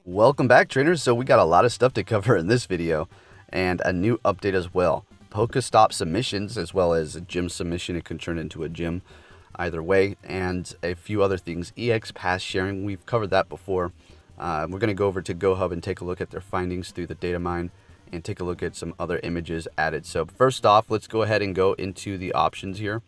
Welcome back, trainers. So we got a lot of stuff to cover in this video and a new update as well. Pokestop submissions as well as a gym submission. It can turn into a gym either way, and a few other things. EX pass sharing, we've covered that before. We're going to go over to GoHub and take a look at their findings through the data mine and take a look at some other images added. So first off, let's go ahead and go into the options here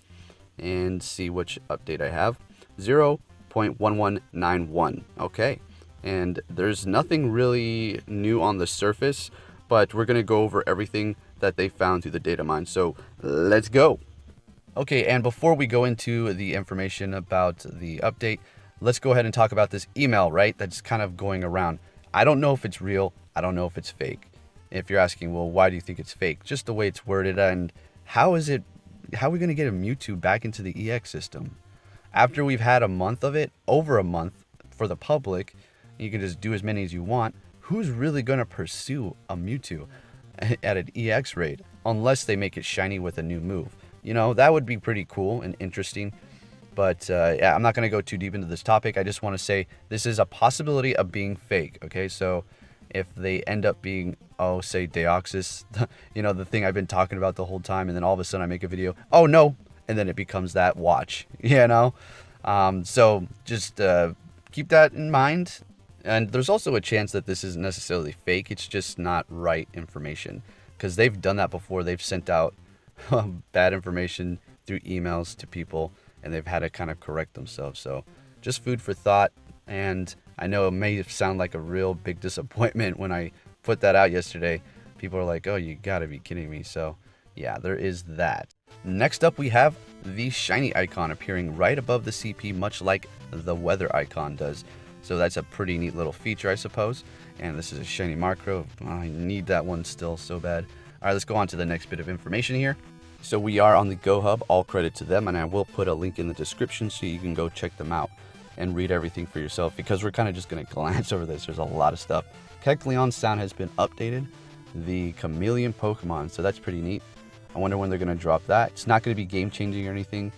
and see which update I have. 0.1191. Okay. And there's nothing really new on the surface, but we're going to go over everything that they found through the data mine. So let's go. Okay, and before we go into the information about the update, let's go ahead and talk about this email, right? That's kind of going around. I don't know if it's real. I don't know if it's fake. If you're asking, well, why do you think it's fake? Just the way it's worded, and how are we going to get a Mewtwo back into the EX system? After we've had a month of it, over a month for the public, you can just do as many as you want. Who's really going to pursue a Mewtwo at an EX rate unless they make it shiny with a new move? You know, that would be pretty cool and interesting. But yeah, I'm not going to go too deep into this topic. I just want to say this is a possibility of being fake. Okay, so if they end up being, oh, say Deoxys, you know, the thing I've been talking about the whole time, and then all of a sudden I make a video, oh no, and then it becomes that, watch, you know? So just keep that in mind. And there's also a chance that this isn't necessarily fake. It's just not right information, because they've done that before. They've sent out bad information through emails to people, and they've had to kind of correct themselves. So just food for thought. And I know it may sound like a real big disappointment when I put that out yesterday. People are like, oh, you gotta be kidding me. So yeah, there is that. Next up, we have the shiny icon appearing right above the CP, much like the weather icon does. So that's a pretty neat little feature, I suppose. And this is a shiny macro. Oh, I need that one still so bad. All right, let's go on to the next bit of information here. So we are on the GoHub, all credit to them, and I will put a link in the description so you can go check them out and read everything for yourself, because we're kind of just going to glance over this. There's a lot of stuff. Kecleon's sound has been updated, the chameleon Pokemon, so that's pretty neat. I wonder when they're going to drop that. It's not going to be game changing or anything.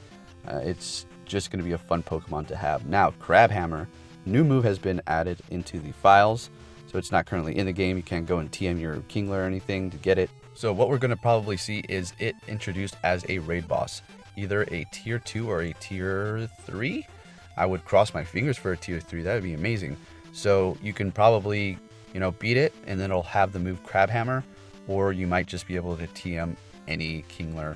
It's just going to be a fun Pokemon to have. Now, Crabhammer, new move has been added into the files, so it's not currently in the game. You can't go and TM your Kingler or anything to get it. So what we're going to probably see is it introduced as a raid boss, either a tier 2 or a tier 3. I would cross my fingers for a tier 3. That would be amazing. So you can probably, you know, beat it, and then it'll have the move Crabhammer, or you might just be able to TM any Kingler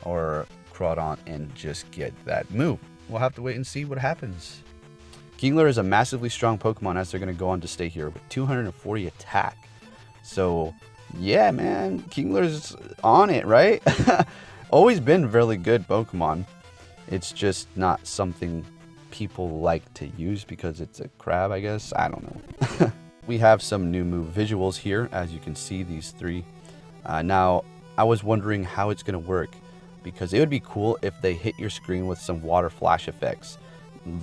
or Crawdon and just get that move. We'll have to wait and see what happens. Kingler is a massively strong Pokemon, as they're going to go on to stay here with 240 attack. So yeah, man, Kingler's on it, right? Always been really good Pokemon. It's just not something people like to use because it's a crab, I guess. I don't know. We have some new move visuals here, as you can see, these three. Now, I was wondering how it's going to work, because it would be cool if they hit your screen with some water flash effects,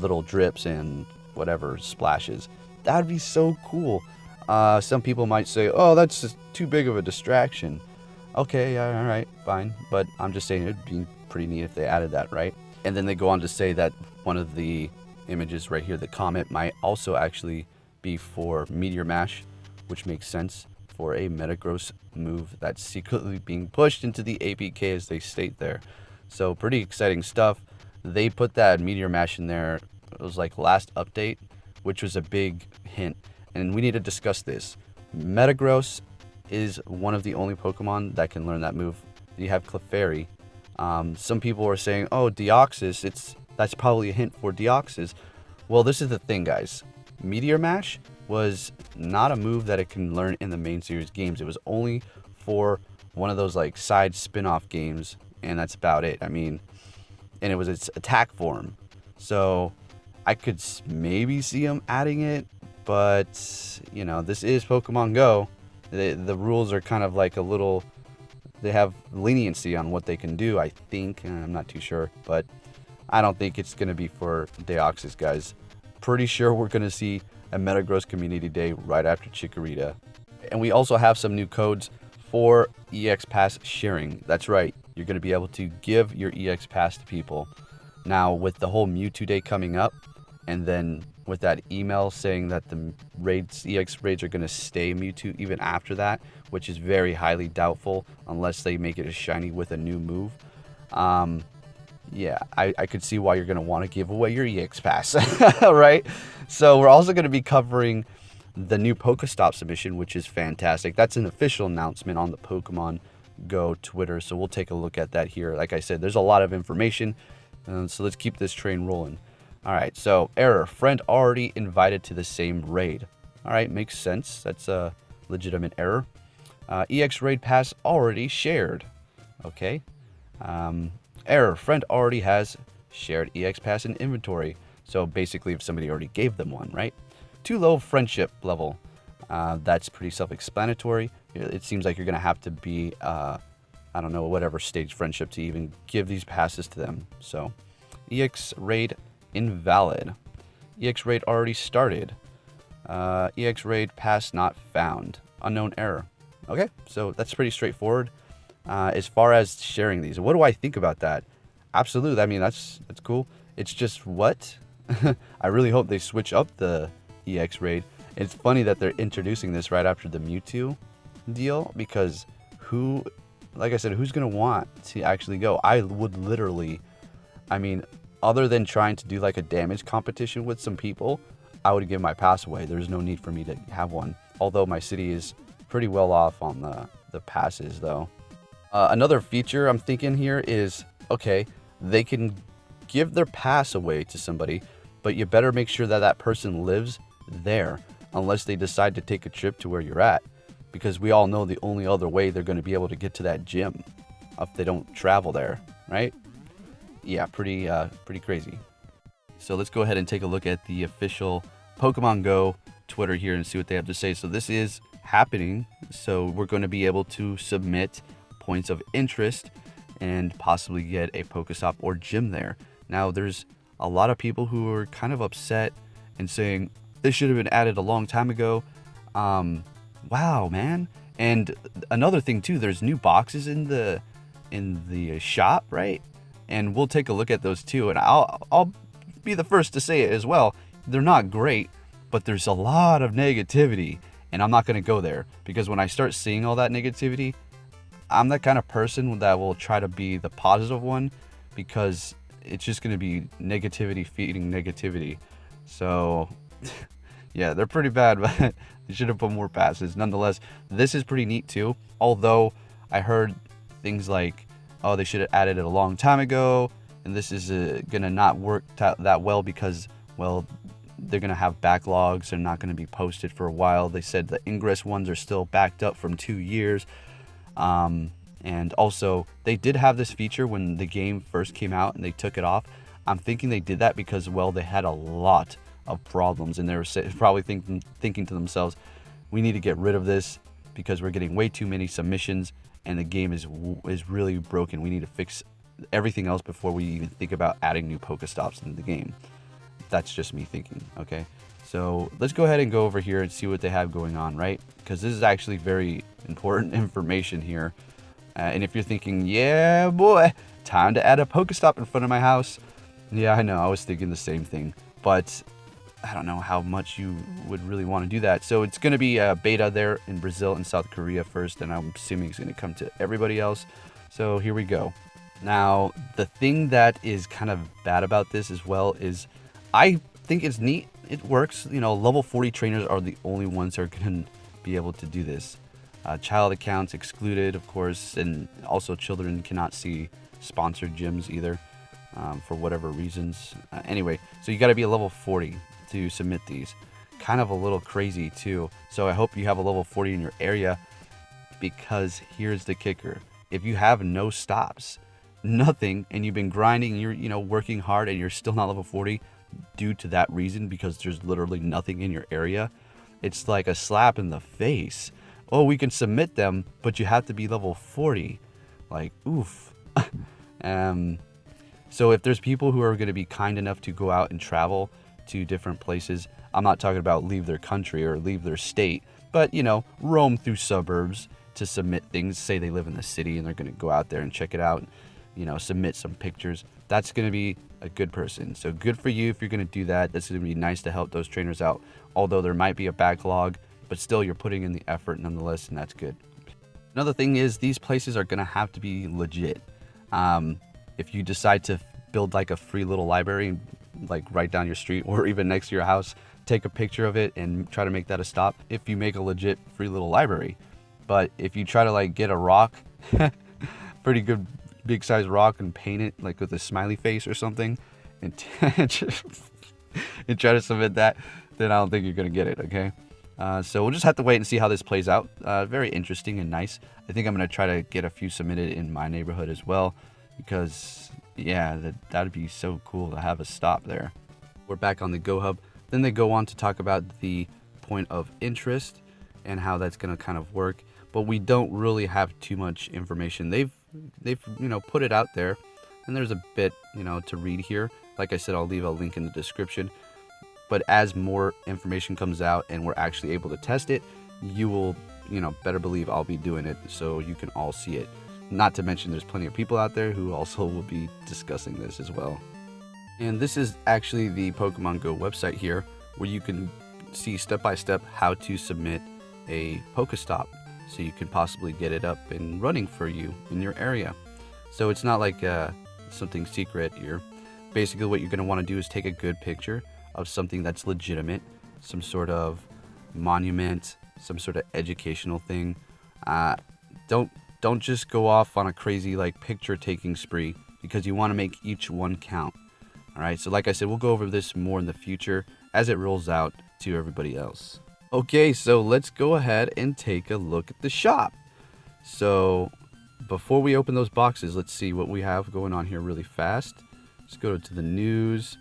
little drips and whatever splashes. That would be so cool. Some people might say, oh, that's just too big of a distraction. Okay, all right, fine. But I'm just saying it would be pretty neat if they added that, right? And then they go on to say that one of the images right here, the comment, might also actually be for Meteor Mash, which makes sense for a Metagross move that's secretly being pushed into the APK, as they state there. So pretty exciting stuff. They put that Meteor Mash in there, it was like last update, which was a big hint. And we need to discuss this. Metagross is one of the only Pokemon that can learn that move. You have Clefairy. Some people are saying, oh, Deoxys, that's probably a hint for Deoxys. Well, this is the thing, guys. Meteor Mash was not a move that it can learn in the main series games. It was only for one of those like side spin-off games, and that's about it. I mean, and it was its attack form. So I could maybe see them adding it, but you know, this is Pokemon Go. The rules are kind of like a little, they have leniency on what they can do, I think. I'm not too sure, but I don't think it's going to be for Deoxys, guys. Pretty sure we're going to see a Metagross Community Day right after Chikorita. And we also have some new codes for EX Pass sharing. That's right, you're going to be able to give your EX Pass to people. Now, with the whole Mewtwo Day coming up, and then with that email saying that the raids, EX raids, are going to stay Mewtwo even after that, which is very highly doubtful unless they make it a shiny with a new move. Yeah, I could see why you're going to want to give away your EX pass, right? So we're also going to be covering the new Pokestop submission, which is fantastic. That's an official announcement on the Pokemon Go Twitter, so we'll take a look at that here. Like I said, there's a lot of information, so let's keep this train rolling. All right, so error, friend already invited to the same raid. All right, makes sense. That's a legitimate error. EX raid pass already shared. Okay. Error, friend already has shared EX pass in inventory. So basically, if somebody already gave them one, right? Too low friendship level. That's pretty self-explanatory. It seems like you're going to have to be, I don't know, whatever stage friendship to even give these passes to them. So, EX raid invalid. EX raid already started. EX raid pass not found. Unknown error. Okay, so that's pretty straightforward. As far as sharing these, what do I think about that? Absolutely. I mean, that's cool. It's just what? I really hope they switch up the EX raid. It's funny that they're introducing this right after the Mewtwo deal, because like I said, who's going to want to actually go? I would literally, I mean, other than trying to do like a damage competition with some people, I would give my pass away. There's no need for me to have one. Although my city is pretty well off on the passes though. Another feature I'm thinking here is, okay, they can give their pass away to somebody, but you better make sure that that person lives there unless they decide to take a trip to where you're at, because we all know the only other way they're going to be able to get to that gym if they don't travel there, right? Yeah, pretty crazy. So let's go ahead and take a look at the official Pokemon Go Twitter here and see what they have to say. So this is happening. So we're going to be able to submit points of interest and possibly get a Pokestop or gym there. Now, there's a lot of people who are kind of upset and saying this should have been added a long time ago. Wow, man. And another thing too, there's new boxes in the shop, right? And we'll take a look at those too. And I'll be the first to say it as well. They're not great, but there's a lot of negativity, and I'm not going to go there, because when I start seeing all that negativity, I'm that kind of person that will try to be the positive one, because it's just going to be negativity feeding negativity. So yeah, they're pretty bad, but they should have put more passes. Nonetheless, this is pretty neat too. Although I heard things like, oh, they should have added it a long time ago, and this is going to not work that well because, well, they're going to have backlogs. They're not going to be posted for a while. They said the Ingress ones are still backed up from 2 years. And also, they did have this feature when the game first came out and they took it off. I'm thinking they did that because, well, they had a lot of problems, and they were probably thinking to themselves, we need to get rid of this because we're getting way too many submissions and the game is really broken. We need to fix everything else before we even think about adding new Pokestops into the game. That's just me thinking, okay? So let's go ahead and go over here and see what they have going on, right? Because this is actually very important information here. And if you're thinking, yeah, boy, time to add a Pokestop in front of my house. Yeah, I know, I was thinking the same thing. But I don't know how much you would really want to do that. So it's going to be a beta there in Brazil and South Korea first, and I'm assuming it's going to come to everybody else. So here we go. Now, the thing that is kind of bad about this as well is I think it's neat. It works. You know, level 40 trainers are the only ones who are going to be able to do this. Child accounts excluded, of course, and also children cannot see sponsored gyms either for whatever reasons. Anyway, so you got to be a level 40 to submit these. Kind of a little crazy too. So I hope you have a level 40 in your area, because here's the kicker. If you have no stops, nothing, and you've been grinding, you're working hard, and you're still not level 40 due to that reason, because there's literally nothing in your area, it's like a slap in the face. Oh, we can submit them, but you have to be level 40. Like, oof. So if there's people who are going to be kind enough to go out and travel to different places, I'm not talking about leave their country or leave their state, but, roam through suburbs to submit things. Say they live in the city and they're going to go out there and check it out, submit some pictures. That's going to be a good person. So good for you if you're going to do that. That's going to be nice to help those trainers out. Although there might be a backlog, but still you're putting in the effort nonetheless, and that's good. Another thing is these places are going to have to be legit. If you decide to build like a free little library, like right down your street or even next to your house, take a picture of it and try to make that a stop if you make a legit free little library. But if you try to like get a rock, pretty good big size rock, and paint it like with a smiley face or something, and try to submit that, then I don't think you're gonna get it. Okay, so we'll just have to wait and see how this plays out. Very interesting and nice. I think I'm gonna try to get a few submitted in my neighborhood as well, because yeah, that'd be so cool to have a stop there. We're back on the Go Hub. Then they go on to talk about the point of interest and how that's gonna kind of work, but we don't really have too much information. They've put it out there, and there's a bit to read here. Like I said, I'll leave a link in the description. But as more information comes out and we're actually able to test it, you will better believe I'll be doing it so you can all see it. Not to mention there's plenty of people out there who also will be discussing this as well. And this is actually the Pokemon Go website here, where you can see step by step how to submit a Pokestop, so you can possibly get it up and running for you in your area. So it's not like something secret here. Basically what you're going to want to do is take a good picture of something that's legitimate, some sort of monument, some sort of educational thing. Don't just go off on a crazy like picture taking spree, because you want to make each one count. All right, so like I said, we'll go over this more in the future as it rolls out to everybody else. Okay, so let's go ahead and take a look at the shop. So before we open those boxes, let's see what we have going on here really fast. Let's go to the news,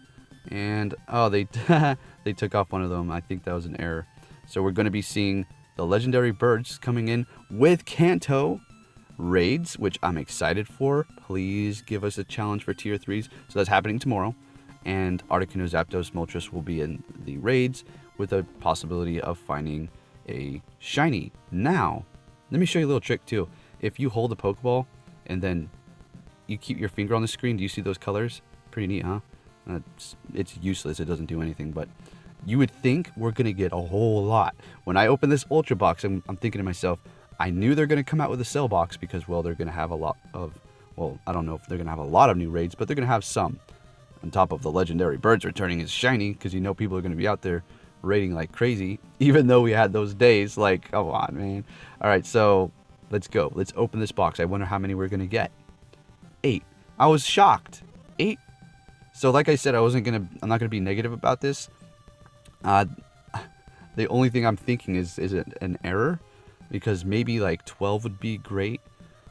and oh, they took off one of them. I think that was an error. So we're going to be seeing the legendary birds coming in with Kanto raids, which I'm excited for. Please give us a challenge for tier 3s. So that's happening tomorrow, and Articuno, Zapdos, Moltres will be in the raids, with a possibility of finding a shiny. Now, let me show you a little trick too. If you hold a Pokeball and then you keep your finger on the screen, do you see those colors? Pretty neat, huh? It's useless, it doesn't do anything, but you would think we're gonna get a whole lot. When I open this Ultra box, I'm thinking to myself, I knew they're gonna come out with a Cell box because, well, they're gonna have a lot of, well, I don't know if they're gonna have a lot of new raids, but they're gonna have some. On top of the legendary birds returning as shiny, because people are gonna be out there raiding like crazy, even though we had those days. Like, come on, man. All right, so let's go. Let's open this box. I wonder how many we're gonna get. 8. I was shocked. 8. So like I said, I'm not gonna be negative about this. The only thing I'm thinking is it an error? Because maybe like 12 would be great.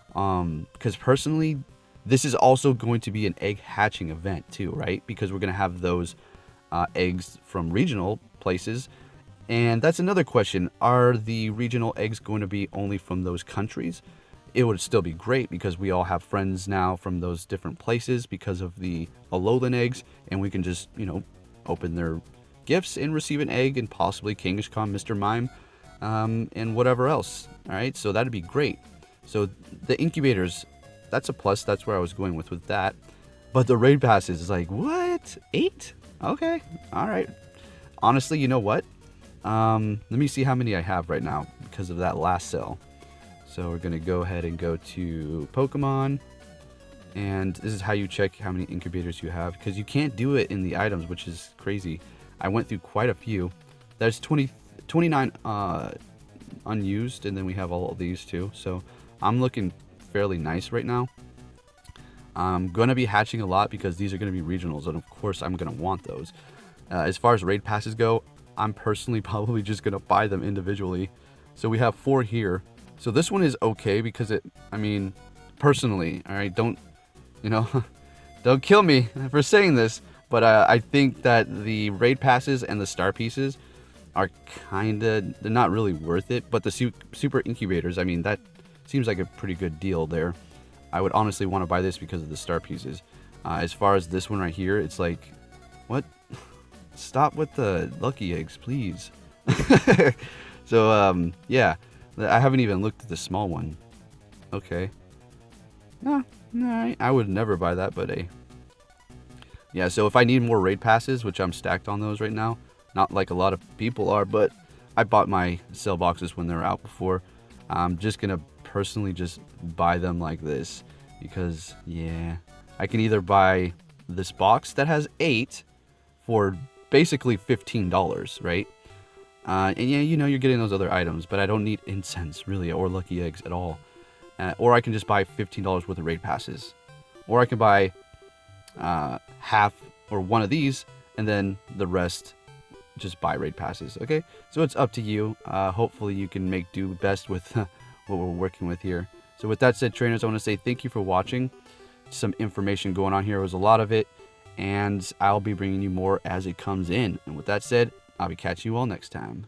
Because personally, this is also going to be an egg hatching event too, right? Because we're gonna have those eggs from regional places. And that's another question. Are the regional eggs going to be only from those countries? It would still be great because we all have friends now from those different places because of the Alolan eggs, and we can just, open their gifts and receive an egg, and possibly Kangaskhan, Mr. Mime, and whatever else. All right, so that'd be great. So the incubators, that's a plus. That's where I was going with that. But the raid passes is like, what? 8? Okay, all right. Honestly, you know what? Let me see how many I have right now because of that last sale. So we're gonna go ahead and go to Pokemon, and this is how you check how many incubators you have, because you can't do it in the items, which is crazy. I went through quite a few. There's 29 unused, and then we have all of these too. So I'm looking fairly nice right now. I'm gonna be hatching a lot because these are gonna be regionals, and of course I'm gonna want those. As far as raid passes go, I'm personally probably just gonna buy them individually. So we have 4 here. So this one is okay because personally, all right, don't kill me for saying this, but I think that the raid passes and the star pieces are they're not really worth it. But the super incubators, that seems like a pretty good deal there. I would honestly want to buy this because of the star pieces. As far as this one right here, it's like, what? Stop with the lucky eggs, please. So, yeah. I haven't even looked at the small one. Okay. No, alright. I would never buy that, but yeah, so if I need more raid passes, which I'm stacked on those right now, not like a lot of people are, but I bought my sale boxes when they were out before. I'm just gonna personally just buy them like this because, yeah, I can either buy this box that has 8 for basically $15, right? And yeah, you know, you're getting those other items, but I don't need incense really or lucky eggs at all. Or I can just buy $15 worth of raid passes, or I can buy half or one of these and then the rest just buy raid passes. Okay, so it's up to you. Hopefully you can make do best with what we're working with here. So with that said, trainers, I want to say thank you for watching. Some information going on here, was a lot of it, and I'll be bringing you more as it comes in. And with that said, I'll be catching you all next time.